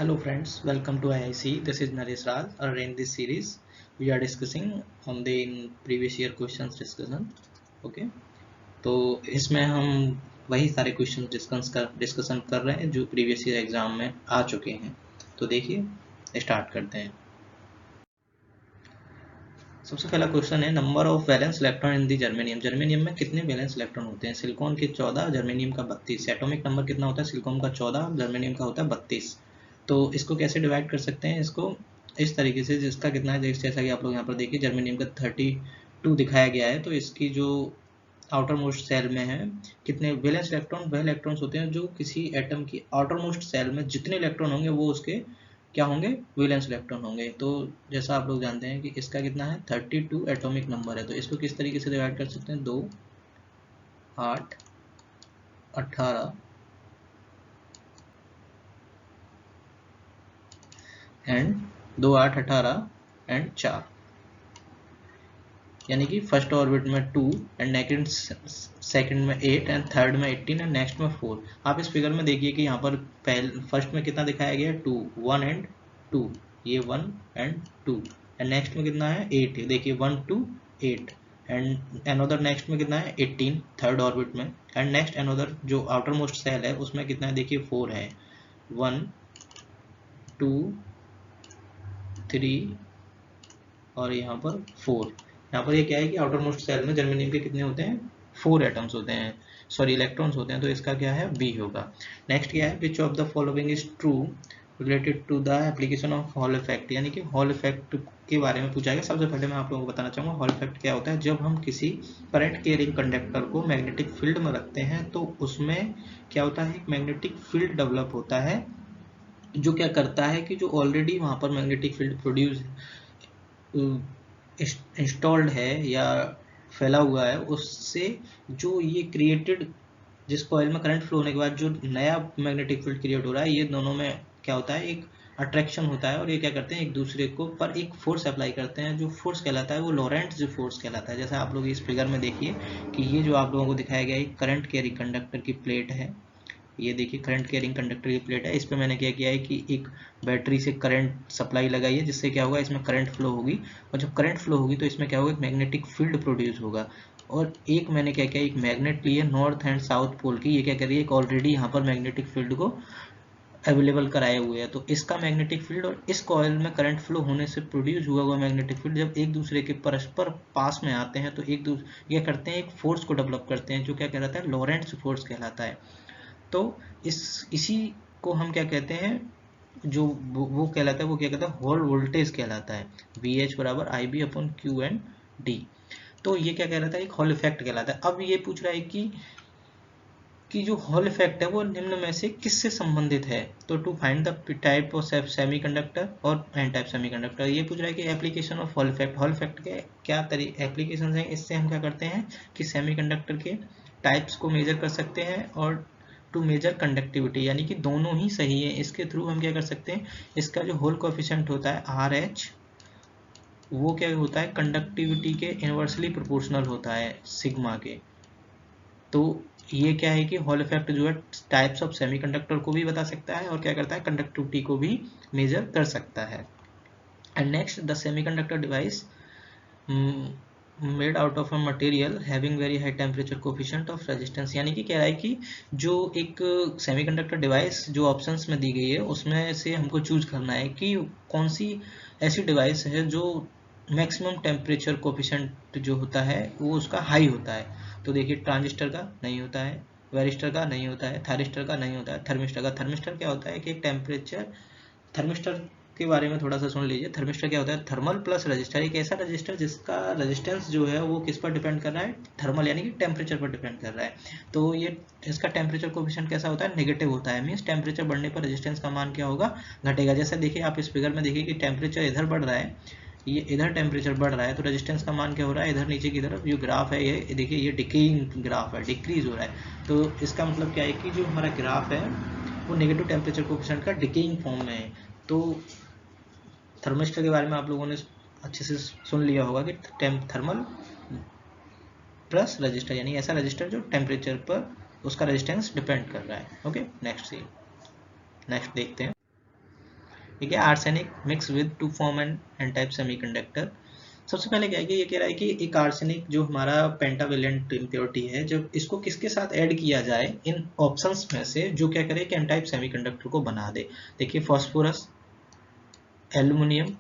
Hello friends, welcome to IIC. This is Naresh Raj. In this series, we are discussing on the previous year questions discussion. Okay, तो इसमें हम वही सारे question discussion कर रहे हैं जो प्रीवियस ईयर एग्जाम में आ चुके हैं. तो देखिए स्टार्ट करते हैं. सबसे पहला क्वेश्चन है number of valence electron in the germanium. Germanium में कितने वैलेंस इलेक्ट्रॉन होते हैं? सिलिकॉन के 14, जर्मेनियम का 32. एटॉमिक नंबर कितना होता है? सिलिकॉन का 14, जर्मेनियम का होता है 32. तो इसको कैसे डिवाइड कर सकते हैं? इसको इस तरीके से, जिसका कितना है, जैसा कि आप लोग यहाँ पर देखिए जर्मेनियम का 32 दिखाया गया है. तो इसकी जो आउटर मोस्ट सेल में है कितने वैलेंस इलेक्ट्रॉन, वह इलेक्ट्रॉन्स होते हैं जो किसी एटम की आउटर मोस्ट सेल में जितने इलेक्ट्रॉन होंगे वो उसके क्या होंगे? वैलेंस इलेक्ट्रॉन होंगे. तो जैसा आप लोग जानते हैं कि इसका कितना है? 32 एटॉमिक नंबर है. तो इसको किस तरीके से डिवाइड कर सकते हैं? 2, 8, 18 एंड 2, 8, 18 एंड 4, यानी कि फर्स्ट ऑर्बिट में 2 एंड सेकंड में 8 एंड थर्ड में 18 एंड नेक्स्ट में 4. आप इस फिगर में देखिए कि यहाँ पर फर्स्ट में कितना दिखाया गया है? 2, 1 एंड 2, ये 1 एंड 2 एंड नेक्स्ट में कितना है? 8. देखिए 1, 2, 8 एंड अनदर नेक्स्ट में कितना है? 18 थर्ड ऑर्बिट में एंड नेक्स्ट अनदर जो आउटर मोस्ट सेल है उसमें कितना है? देखिए 4 है. 1, 2, 3 और यहाँ पर 4. यहाँ पर ये क्या है कि आउटर मोस्ट सेल में जर्मेनियम के कितने होते हैं? 4 एटम्स होते हैं, सॉरी इलेक्ट्रॉन्स होते हैं. तो इसका क्या है? बी होगा. नेक्स्ट क्या है? Which of the following is true related to the application of Hall effect, यानी कि हॉल इफेक्ट के बारे में पूछा गया. सबसे पहले मैं आप लोगों को बताना चाहूँगा हॉल इफेक्ट क्या होता है. जब हम किसी करंट कैरिंग कंडक्टर को मैग्नेटिक फील्ड में रखते हैं तो उसमें क्या होता है? एक मैग्नेटिक फील्ड डेवलप होता है जो क्या करता है कि जो ऑलरेडी वहाँ पर मैग्नेटिक फील्ड प्रोड्यूस इंस्टॉल्ड है या फैला हुआ है उससे जो ये क्रिएटेड, जिस कॉइल में करंट फ्लो होने के बाद जो नया मैग्नेटिक फील्ड क्रिएट हो रहा है, ये दोनों में क्या होता है? एक अट्रैक्शन होता है और ये क्या करते हैं? एक दूसरे को पर एक फोर्स अप्लाई करते हैं. जो फोर्स कहलाता है वो लॉरेंट्ज फोर्स कहलाता है. जैसा आप लोग इस फिगर में देखिए कि ये जो आप लोगों को दिखाया गया है करंट कैरी कंडक्टर की प्लेट है. ये देखिए करंट कैरिंग कंडक्टर की प्लेट है. इस पर मैंने क्या किया है कि एक बैटरी से करंट सप्लाई लगाई है जिससे क्या होगा? इसमें करंट फ्लो होगी और जब करंट फ्लो होगी तो इसमें क्या होगा? एक मैग्नेटिक फील्ड प्रोड्यूस होगा. और एक मैंने क्या किया? एक मैग्नेट ली है नॉर्थ एंड साउथ पोल की. ये क्या कर रही है? एक ऑलरेडी यहाँ पर मैग्नेटिक फील्ड को अवेलेबल कराए हुए हैं. तो इसका मैग्नेटिक फील्ड और इस कॉइल में करंट फ्लो होने से प्रोड्यूस हुआ मैग्नेटिक फील्ड जब एक दूसरे के परस्पर पास में आते हैं तो एक दूसरे ये करते हैं, एक फोर्स को डेवलप करते हैं जो क्या कहलाता है? लॉरेंट्ज फोर्स कहलाता है. तो इसी को हम क्या कहते हैं? जो वो कहलाता है, वो क्या कहता है? हॉल वोल्टेज कहलाता है. VH बराबर IB upon Q and D. तो ये क्या कहलाता है? एक हॉल इफेक्ट कहलाता है. अब ये पूछ रहा है कि जो हॉल इफेक्ट है वो निम्न में से किससे संबंधित है? तो to find the type of semiconductor और एन टाइप सेमीकंडक्टर. ये पूछ रहा है कि application of Hall effect. Hall effect के क्या एप्लीकेशन हैं? इससे हम क्या करते हैं कि सेमीकंडक्टर के टाइप्स को मेजर कर सकते हैं और टू मेजर कंडक्टिविटी, यानी कि दोनों ही सही है. इसके थ्रू हम क्या कर सकते हैं? इसका जो होल कोएफिशिएंट होता है RH, वो क्या होता है? कंडक्टिविटी के इनवर्सली प्रोपोर्शनल होता है सिग्मा के. तो ये क्या है कि हॉल इफेक्ट जो है टाइप्स ऑफ सेमीकंडक्टर को भी बता सकता है और क्या करता है? कंडक्टिविटी को भी मेजर कर सकता है. And next, the semiconductor device made out of a material having very high temperature coefficient of resistance, यानी कि कह रहा है कि जो एक सेमीकंडक्टर डिवाइस जो ऑप्शंस में दी गई है उसमें से हमको चूज करना है कि कौन सी ऐसी डिवाइस है जो मैक्सिमम टेम्परेचर कोफिशिएंट जो होता है वो उसका हाई होता है. तो देखिए ट्रांजिस्टर का नहीं होता है, वेरिस्टर का नहीं होता है, थायरिस्टर का नहीं होता है, थर्मिस्टर का. थर्मिस्टर क्या होता है कि एक टेम्परेचर, थर्मिस्टर के बारे में थोड़ा सा सुन लीजिए. थर्मिस्टर क्या होता है? Thermal plus register. एक ऐसा रजिस्टर जिसका रेजिस्टेंस जो है वो किस पर डिपेंड कर रहा है? थर्मल, यानी कि टेम्परेचर पर डिपेंड कर रहा है. तो ये इसका टेम्परेचर कोएफिशिएंट कैसा होता है? नेगेटिव होता है. मींस टेम्परेचर बढ़ने पर रेजिस्टेंस का मान क्या होगा? घटेगा. जैसे देखिए आप इस फिगर में देखिए कि टेम्परेचर इधर बढ़ रहा है, ये इधर टेम्परेचर बढ़ रहा है तो रेजिस्टेंस का मान क्या हो रहा है? इधर नीचे की तरफ जो ग्राफ है ये देखिए ये डिक्रीजिंग ग्राफ है, डिक्रीज हो रहा है. तो इसका मतलब क्या है कि जो हमारा ग्राफ है वो नेगेटिव टेम्परेचर कोएफिशिएंट का डिकेइंग फॉर्म में है. तो थर्मिस्टर के बारे में आप लोगों ने अच्छे से सुन लिया होगा कि थर्मल प्लस रजिस्टर, यानी ऐसा रजिस्टर जो टेम्परेचर पर उसका रेजिस्टेंस डिपेंड कर रहा है. ओके, नेक्स्ट देखते हैं. ठीक है, arsenic mix with to form an N type semiconductor. सबसे पहले क्या है कि ये कह रहा है कि एक आर्सेनिक जो हमारा पेंटावेलेंट इम्प्योरिटी है, जब इसको किसके साथ ऐड किया जाए इन ऑप्शंस में से, जो क्या करे कि एन टाइप सेमीकंडक्टर को बना दे। देखिए फास्फोरस, एल्युमिनियम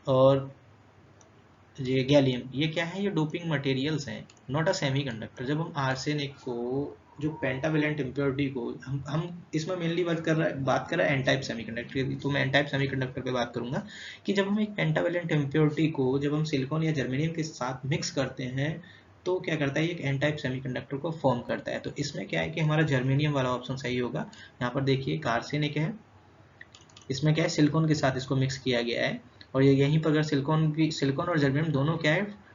और ये गैलियम, ये क्या है, ये डोपिंग मटेरियल्स हैं, नॉट अ सेमीकंडक्टर। जब हम आर्सेनिक को, जो पेंटावेलेंट इम्प्योरिटी को, हम इसमें मेनली बात कर रहे हैं एन टाइप सेमीकंडक्टर की, तो मैं एन टाइप सेमीकंडक्टर पे बात करूंगा कि जब हम एक पेंटावेलेंट इम्प्योरिटी को जब हम सिलिकॉन या जर्मेनियम के साथ मिक्स करते हैं तो क्या करता है, एक एन टाइप सेमीकंडक्टर को फॉर्म करता है। तो इसमें क्या है कि हमारा जर्मेनियम वाला ऑप्शन सही होगा। यहाँ पर देखिए एक आर्सेनिक है, इसमें क्या है, सिलिकॉन के साथ इसको मिक्स किया गया है, और ये यहीं पर अगर सिलिकॉन और जर्मेनियम दोनों क्या है,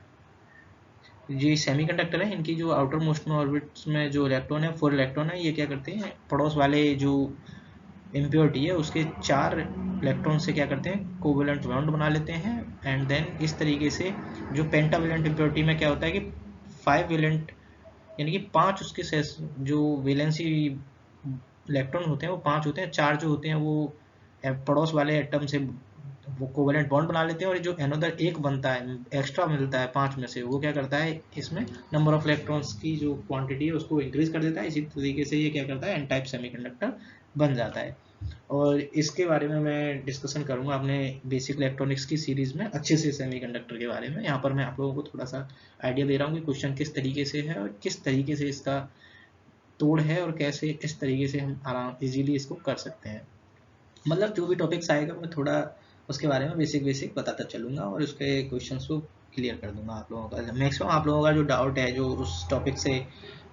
ये सेमीकंडक्टर है, इनकी जो आउटर मोस्ट में ऑर्बिट्स में जो इलेक्ट्रॉन है, 4 इलेक्ट्रॉन है, ये क्या करते हैं, पड़ोस वाले जो इम्प्योरिटी है उसके 4 इलेक्ट्रॉन से क्या करते हैं, कोवेलेंट बॉन्ड बना लेते हैं। एंड देन इस तरीके से जो पेंटावेलेंट इम्प्योरिटी में क्या होता है कि 5 वेलेंट, यानी कि 5 उसके जो वेलेंसी इलेक्ट्रॉन होते हैं वो 5 होते हैं, 4 जो होते हैं वो पड़ोस वाले एटम से वो कोवेलेंट बॉन्ड बना लेते हैं, और जो एनोदर एक बनता है, एक्स्ट्रा मिलता है 5 में से, वो क्या करता है, इसमें नंबर ऑफ इलेक्ट्रॉन्स की जो क्वांटिटी है उसको इंक्रीज कर देता है। इसी तरीके से ये क्या करता है, एन टाइप सेमीकंडक्टर बन जाता है। और इसके बारे में मैं डिस्कशन करूंगा अपने बेसिक इलेक्ट्रॉनिक्स की सीरीज में अच्छे से सेमीकंडक्टर के बारे में। यहाँ पर मैं आप लोगों को थोड़ा सा आइडिया दे रहा हूँ कि क्वेश्चन किस तरीके से है और किस तरीके से इसका तोड़ है, और कैसे इस तरीके से हम आराम इजीली इसको कर सकते हैं। मतलब जो भी टॉपिक्स आएगा मैं थोड़ा उसके बारे में बेसिक बेसिक बताता चलूंगा और उसके क्वेश्चंस को क्लियर कर दूंगा आप लोगों का। मैक्सिमम आप लोगों का जो डाउट है जो उस टॉपिक से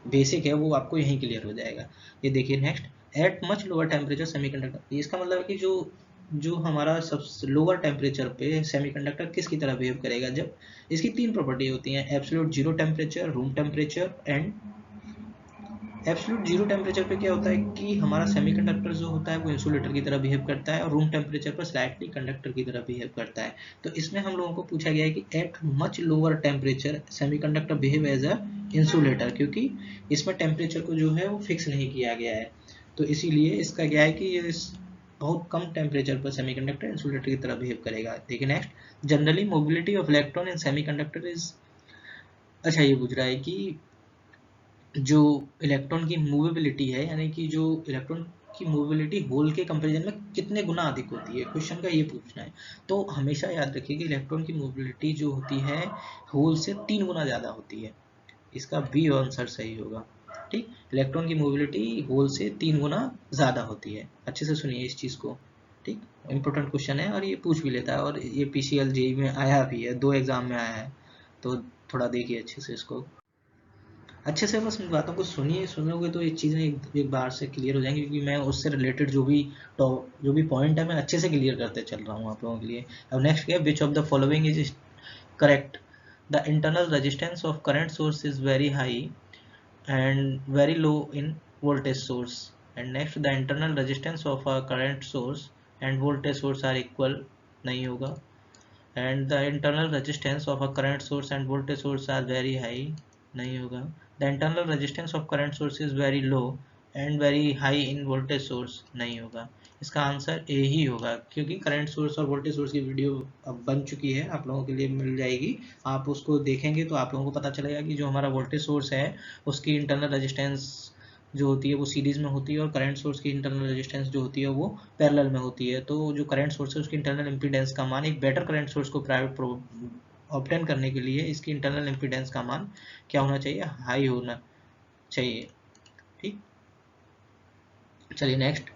बेसिक है वो आपको यहीं क्लियर हो जाएगा। ये देखिए next, eight much lower temperature semiconductor, इसका मतलब है कि जो जो हमारा सब लोअर टेम्परेचर पे सेमीकंडक्टर किसकी तरह बिहेव करेगा, जब इसकी 3 प्रॉपर्टी होती हैं, absolute zero temperature, room temperature and. Absolute zero temperature पे क्या होता है कि हमारा सेमीकंडक्टर जो होता है वो इंसुलेटर की तरह बिहेव करता है, और रूम टेम्परेचर पर स्लाइटली कंडक्टर की तरह बिहेव करता है। तो इसमें हम लोगों को पूछा गया है कि at much lower temperature semiconductor behave as a insulator, क्योंकि इसमें टेम्परेचर को जो है वो फिक्स नहीं किया गया है। तो इसीलिए इसका क्या है कि ये बहुत कम टेम्परेचर पर सेमीकंडक्टर इंसुलेटर की तरह बिहेव करेगा। देखिए next, generally mobility of electron in semiconductor is, अच्छा ये पूछ रहा है कि जो इलेक्ट्रॉन की मूवेबिलिटी है, यानी कि जो इलेक्ट्रॉन की मूवेबिलिटी होल के कंपैरिजन में कितने गुना अधिक होती है, क्वेश्चन का ये पूछना है। तो हमेशा याद रखिए कि इलेक्ट्रॉन की मूवेबिलिटी जो होती है होल से 3 गुना ज़्यादा होती है। इसका बी आंसर सही होगा। ठीक, इलेक्ट्रॉन की मोबिलिटी होल से 3 गुना ज़्यादा होती है। अच्छे से सुनिए इस चीज़ को। ठीक, इंपॉर्टेंट क्वेश्चन है और ये पूछ भी लेता है, और ये PCL जेई में आया भी है, 2 एग्जाम में आया है, तो थोड़ा देखिए अच्छे से इसको, अच्छे से बस बातों को सुनिए, सुनोगे तो ये चीज़ें एक बार से क्लियर हो जाएंगी, क्योंकि मैं उससे रिलेटेड जो भी पॉइंट है मैं अच्छे से क्लियर करते चल रहा हूँ आप लोगों के लिए। अब नेक्स्ट क्या है, which of the following is correct, the internal resistance of current source is very high and very low in voltage source, and next the internal resistance of a current source and voltage source are equal, नहीं होगा। And the internal resistance of a current source and voltage source are very high, नहीं होगा। The internal resistance of current source is very low and very high in voltage source, नहीं होगा। इसका answer A ही होगा, क्योंकि current source और voltage source की video अब बन चुकी है, आप लोगों के लिए मिल जाएगी। आप उसको देखेंगे तो आप लोगों को पता चलेगा कि जो हमारा वोल्टेज सोर्स है उसकी इंटरनल रेजिस्टेंस जो होती है वो सीरीज में होती है, और करंट सोर्स की इंटरनल रेजिस्टेंस जो होती है वो पैरेलल में होती है। तो जो करंट सोर्स है उसकी इंटरनल इम्पीडेंस का मान, एक बेटर करंट सोर्स को प्राइवेट ऑब्टेन करने के लिए इसकी इंटरनल इम्पीडेंस का मान क्या होना चाहिए, हाई होना चाहिए। ठीक, चलिए नेक्स्ट,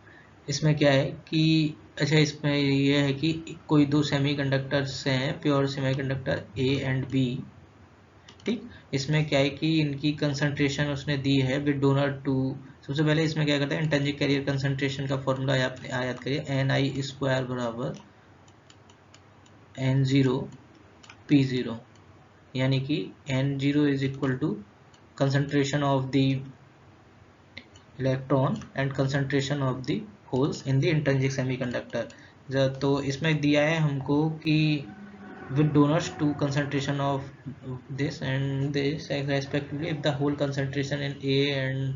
इसमें क्या है कि, अच्छा इसमें ये है कि कोई 2 सेमीकंडक्टर्स हैं, pure semiconductor A and B. ठीक, इसमें क्या है कि इनकी कंसंट्रेशन उसने दी है विद डोनर टू। सबसे पहले इसमें क्या करते हैं, इंट्रिंसिक कैरियर कंसंट्रेशन का फॉर्मूला याद करिए, NI² बराबर N0 P0, यानी कि N0 is equal to concentration of the electron and concentration of the holes in the intrinsic semiconductor। तो इसमें दिया है हमको कि with donors to concentration of this and this respectively if the whole concentration in A and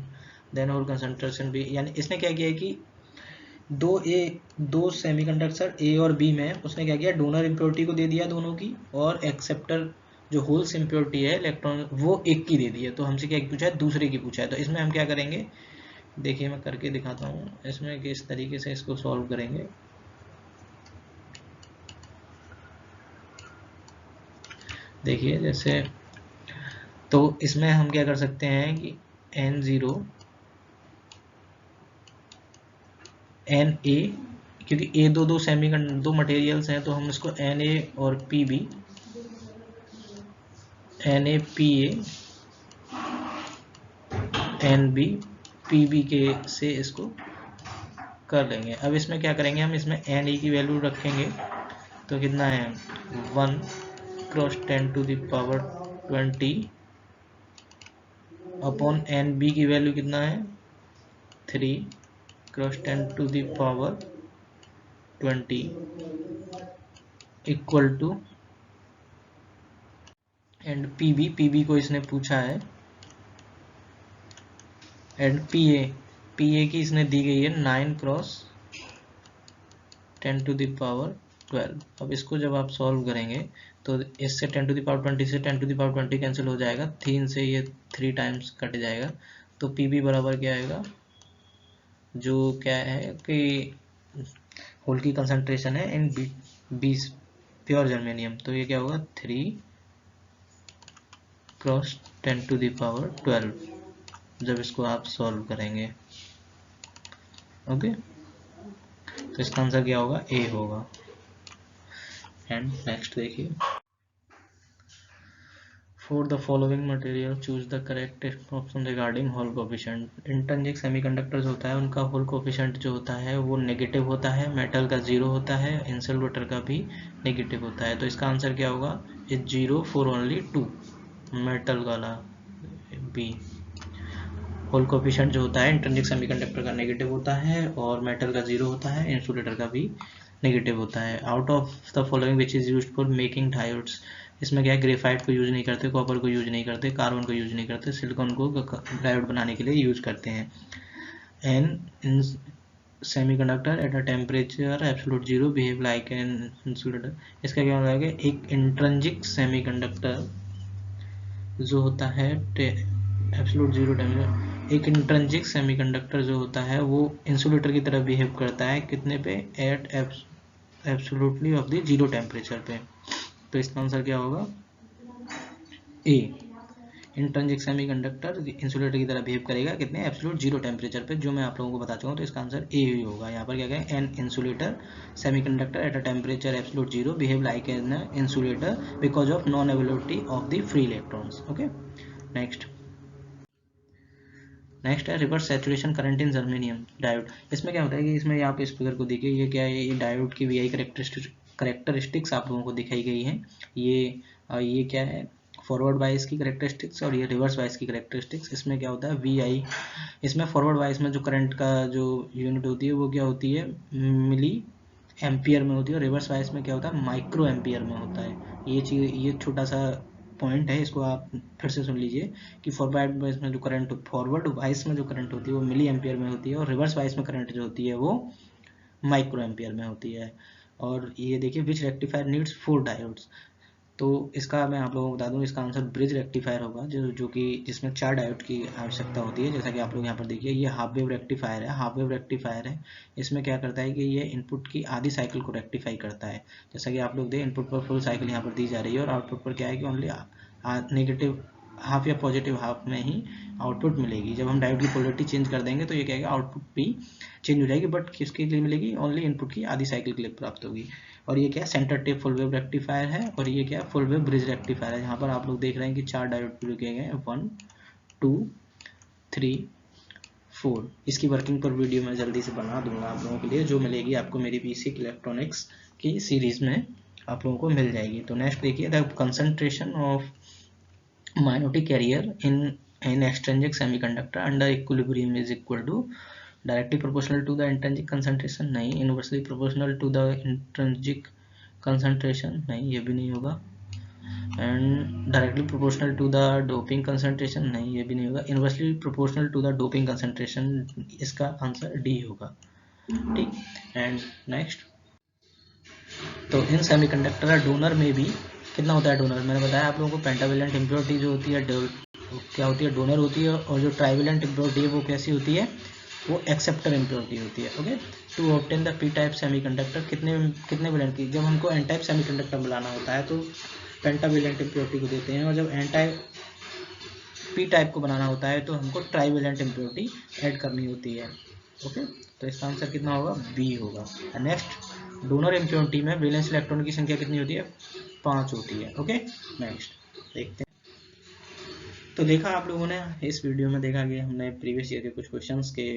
then whole concentration B, यानी इसने क्या किया है कि दो सेमीकंडक्टर ए और बी में उसने क्या किया, डोनर इम्प्योरिटी को दे दिया दोनों की, और एक्सेप्टर जो होल्स इम्प्योरिटी है इलेक्ट्रॉन वो एक की दे दी है। तो हमसे क्या पूछा है, दूसरे की पूछा है। तो इसमें हम क्या करेंगे, देखिए मैं करके दिखाता हूँ इसमें किस तरीके से इसको सॉल्व करेंगे। देखिए जैसे, तो इसमें हम क्या कर सकते हैं कि N0 Na, क्योंकि ए दो मटेरियल्स हैं तो हम इसको Na और Pb, NaPa Nb Pb के से इसको कर लेंगे। अब इसमें क्या करेंगे, हम इसमें Na की वैल्यू रखेंगे तो कितना है 1 cross 10 to the power 20 upon Nb की वैल्यू कितना है 3 cross 10 to the power 20 equal to, and PB को इसने पूछा है, एंड पीए की इसने दी गई है 9 क्रॉस 10 टू द पावर 12। अब इसको जब आप सॉल्व करेंगे तो इससे 10 टू द पावर 20 से 10 टू द पावर 20 कैंसिल हो जाएगा, 3 से ये 3 टाइम्स कट जाएगा। तो पीबी बराबर क्या आएगा, जो क्या है कि होल की कंसंट्रेशन है इन 20 प्योर जर्मेनियम, तो ये क्या होगा 3 क्रॉस 10 टू द पावर 12 जब इसको आप सॉल्व करेंगे। ओके, तो इसका आंसर क्या होगा, ए होगा। एंड नेक्स्ट देखिए, for the following material choose the correct option regarding hole coefficient. Intrinsic semiconductors होता है उनका होल कोफिशिएंट जो होता है वो नेगेटिव होता है, मेटल का 0 होता है, इंसुलेटर का भी नेगेटिव होता है। तो इसका आंसर क्या होगा, इज 0 फॉर ओनली 2, मेटल वाला बी। होल कोफिशिएंट जो होता है इंट्रिंसिक सेमीकंडक्टर का नेगेटिव होता है और मेटल का 0 होता है, इंसुलेटर का भी नेगेटिव होता है। Out of the following which is used for making diodes, इसमें क्या है, ग्रेफाइट को यूज नहीं करते, कॉपर को यूज नहीं करते, कार्बन को यूज नहीं करते, सिलिकॉन को डायोड बनाने के लिए यूज करते हैं। An in semiconductor at a temperature absolute 0 behave like an insulator. इसका क्या होता है, एक इंट्रिंसिक सेमीकंडक्टर जो होता है एब्सोल्यूट 0 टेम्परेचर, एक इंट्रिंसिक सेमीकंडक्टर जो होता है वो इंसुलेटर की तरह बिहेव करता है, कितने पे, at absolutely of the 0 temperature पे। तो इसका आंसर क्या होगा, ए। इंट्रिंसिक सेमीकंडक्टर इंसुलेटर की तरह बिहेव करेगा कितने, एब्सोल्यूट 0 टेम्परेचर पे, जो मैं आप लोगों को बता चुका हूँ। तो इसका आंसर ए ही होगा। यहाँ पर क्या कहें, an insulator semiconductor at a temperature absolute 0 behave like an insulator because of non availability of the free electrons. Okay, next है reverse saturation current in germanium diode. इसमें क्या होता है कि इसमें यहाँ पे इस फिगर को देखिए, ये क्या है, ये डायोड की वी आई करेक्टरिस्टिक्स आप लोगों को दिखाई गई हैं। ये क्या है, फॉरवर्ड वाइज की करेक्टरिस्टिक्स और ये रिवर्स वाइज की करेक्टरिस्टिक्स। इसमें क्या होता है, वी आई, इसमें फॉरवर्ड वाइज में जो करंट का जो यूनिट होती है वो क्या होती है, मिली एम्पियर में होती है, और रिवर्स वाइज में क्या होता है, माइक्रो एम्पियर में होता है। ये चीज़, ये छोटा सा पॉइंट है, इसको आप फिर से सुन लीजिए कि फॉरवर्ड वाइज में जो करंट, फॉरवर्ड वाइज में जो करंट होती है वो मिली एम्पियर में होती है, और रिवर्स वाइज में करंट जो होती है वो माइक्रो एम्पियर में होती है। और ये देखिए, विच रेक्टिफायर नीड्स 4 डायोड्स। तो इसका मैं आप लोगों को बता दूं, इसका आंसर ब्रिज रेक्टिफायर होगा, जो कि जिसमें 4 डायोड की आवश्यकता होती है। जैसा कि आप लोग यहाँ पर देखिए, ये हाफ वेव रेक्टिफायर है, हाफ वेव रेक्टिफायर है। इसमें क्या करता है कि ये इनपुट की आधी साइकिल को रेक्टिफाई करता है। जैसा कि आप लोग देखें, इनपुट पर फुल साइकिल यहाँ पर दी जा रही है और आउटपुट पर क्या है कि ओनली नेगेटिव हाफ या पॉजिटिव हाफ में ही आउटपुट मिलेगी। जब हम डायोड की पोलरिटी चेंज कर देंगे तो ये कहेगा आउटपुट भी चेंज हो जाएगी, बट किसके लिए मिलेगी, ओनली इनपुट की आधी साइकिल के लिए प्राप्त होगी। और ये क्या centre tap full wave rectifier है, और ये क्या फुल वेव ब्रिज रेक्टिफायर है। यहाँ पर आप लोग देख रहे हैं कि 4 डायोड पूरे किए गए हैं, 1 2 3 4। इसकी वर्किंग पर वीडियो मैं जल्दी से बना दूंगा आप लोगों के लिए, जो मिलेगी आपको मेरी बेसिक इलेक्ट्रॉनिक्स की सीरीज में आप लोगों को मिल जाएगी। तो नेक्स्ट देखिए, the concentration of minority carrier in extrinsic semiconductor under equilibrium is equal to directly proportional to the intrinsic concentration, नहीं। Inversely proportional to the intrinsic concentration, नहीं, ये भी नहीं होगा। And directly proportional to the doping concentration, नहीं, ये भी नहीं होगा। Inversely proportional to the doping concentration, इसका आंसर डी होगा। ठीक। एंड नेक्स्ट, तो इन सेमीकंडक्टर डोनर में भी कितना होता है डोनर, मैंने बताया आप लोगों को पेंटावेलेंट इम्प्योरिटी जो होती है क्या होती है, डोनर होती है, और जो ट्राइवेलेंट इम्प्योरिटी है वो कैसी होती है, वो एक्सेप्टर इम्प्योरिटी होती है। Okay, to obtain the P type semiconductor, कितने वेलेंट की, जब हमको एन टाइप सेमीकंडक्टर बनाना होता है तो पेंटावेलेंट इम्प्योरिटी को देते हैं, और जब एन टाइप पी टाइप को बनाना होता है तो हमको ट्राइवेलेंट इम्प्योरिटी ऐड करनी होती है। ओके, तो इसका आंसर कितना होगा, बी होगा। नेक्स्ट, डोनर इम्प्योरिटी में वैलेंस इलेक्ट्रॉन की संख्या कितनी होती है, 5 होती है। ओके, नेक्स्ट देखते हैं। तो देखा आप लोगों ने इस वीडियो में, देखा कि हमने प्रीवियस ईयर के कुछ क्वेश्चंस के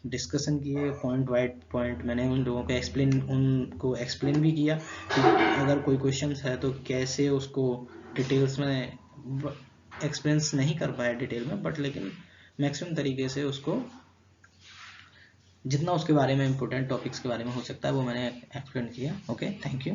डिस्कशन किए, पॉइंट वाइड पॉइंट मैंने उन लोगों को उनको एक्सप्लेन भी किया कि अगर कोई क्वेश्चंस है तो कैसे उसको डिटेल्स में एक्सप्लेंस नहीं कर पाया डिटेल में, बट लेकिन मैक्सिमम तरीके से उसको जितना उसके बारे में इंपॉर्टेंट टॉपिक्स के बारे में हो सकता है वो मैंने एक्सप्लेन किया। Okay, thank you.